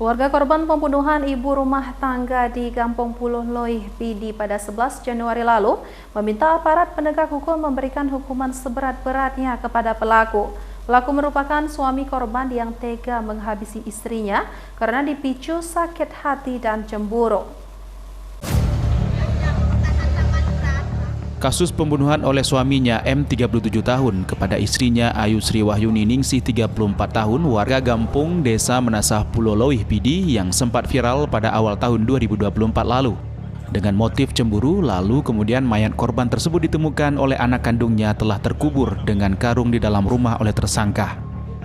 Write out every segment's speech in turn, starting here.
Keluarga korban pembunuhan ibu rumah tangga di Kampung Puluh Loih Pidi pada 11 Januari lalu meminta aparat penegak hukum memberikan hukuman seberat-beratnya kepada pelaku. Pelaku merupakan suami korban yang tega menghabisi istrinya karena dipicu sakit hati dan cemburu. Kasus pembunuhan oleh suaminya M 37 tahun kepada istrinya Ayu Sri Wahyuni Ningsih 34 tahun warga Gampung Desa Menasah Pulau Loih Pidi yang sempat viral pada awal tahun 2024 lalu. Dengan motif cemburu, lalu kemudian mayat korban tersebut ditemukan oleh anak kandungnya telah terkubur dengan karung di dalam rumah oleh tersangka.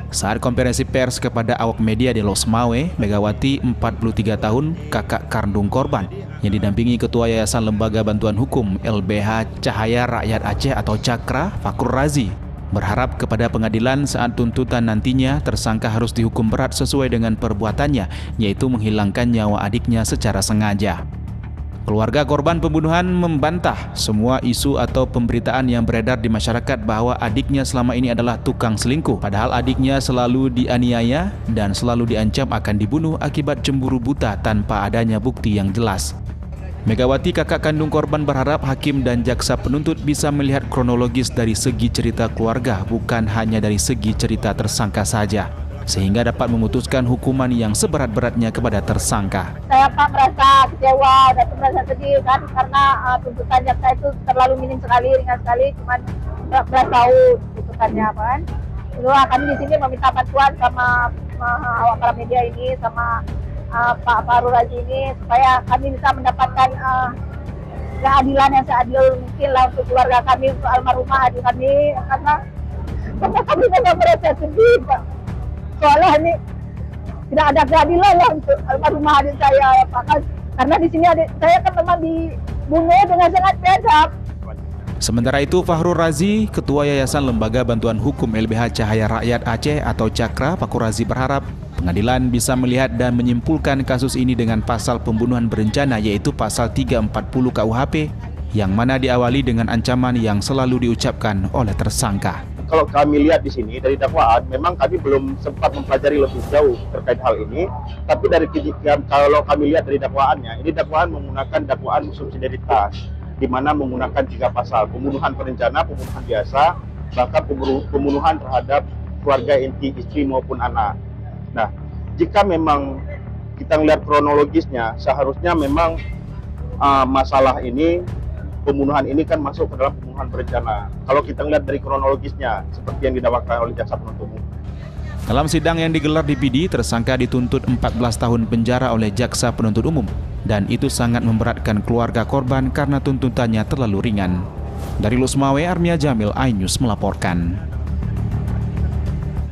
Saat konferensi pers kepada awak media di Losmawe, Megawati 43 tahun, kakak kandung korban, yang didampingi Ketua Yayasan Lembaga Bantuan Hukum LBH Cahaya Rakyat Aceh atau Cakra, Fakhur Razi, berharap kepada pengadilan saat tuntutan nantinya tersangka harus dihukum berat sesuai dengan perbuatannya, yaitu menghilangkan nyawa adiknya secara sengaja. Keluarga korban pembunuhan membantah semua isu atau pemberitaan yang beredar di masyarakat bahwa adiknya selama ini adalah tukang selingkuh. Padahal adiknya selalu dianiaya dan selalu diancam akan dibunuh akibat cemburu buta tanpa adanya bukti yang jelas. Megawati, kakak kandung korban, berharap hakim dan jaksa penuntut bisa melihat kronologis dari segi cerita keluarga, bukan hanya dari segi cerita tersangka saja, sehingga dapat memutuskan hukuman yang seberat-beratnya kepada tersangka. Saya merasa kecewa dan merasa sedih kan karena tuntutan jaksa itu terlalu minim sekali, ringan sekali, cuman berat tahu tuntutannya apa kan. Kami di sini meminta bantuan sama awak para media ini, sama Pak Fakhur Razi ini, supaya kami bisa mendapatkan keadilan yang seadil mungkin lah untuk keluarga kami, untuk almarhumah adik kami, karena kami memang merasa sedih, Pak. Soalnya ini tidak ada keadilan lah untuk almarhumah adik saya, Pak. Karena di sini adik saya kan memang dibunuh dengan sangat bejat. Sementara itu, Fakhur Razi, Ketua Yayasan Lembaga Bantuan Hukum LBH Cahaya Rakyat Aceh atau Cakra, Fakhur Razi berharap pengadilan bisa melihat dan menyimpulkan kasus ini dengan pasal pembunuhan berencana, yaitu pasal 340 KUHP, yang mana diawali dengan ancaman yang selalu diucapkan oleh tersangka. Kalau kami lihat di sini dari dakwaan, memang kami belum sempat mempelajari lebih jauh terkait hal ini. Tapi dari kalau kami lihat dari dakwaannya, ini dakwaan menggunakan dakwaan subsidiaritas, di mana menggunakan 3 pasal: pembunuhan berencana, pembunuhan biasa, bahkan pembunuhan terhadap keluarga inti, istri maupun anak. Nah, jika memang kita melihat kronologisnya, seharusnya memang masalah ini, pembunuhan ini kan masuk ke dalam pembunuhan berencana. Kalau kita lihat dari kronologisnya, seperti yang didakwakan oleh jaksa penuntut umum. Dalam sidang yang digelar di Pidi, tersangka dituntut 14 tahun penjara oleh jaksa penuntut umum, dan itu sangat memberatkan keluarga korban karena tuntutannya terlalu ringan. Dari Losmawe, Armia Jamil, iNews melaporkan.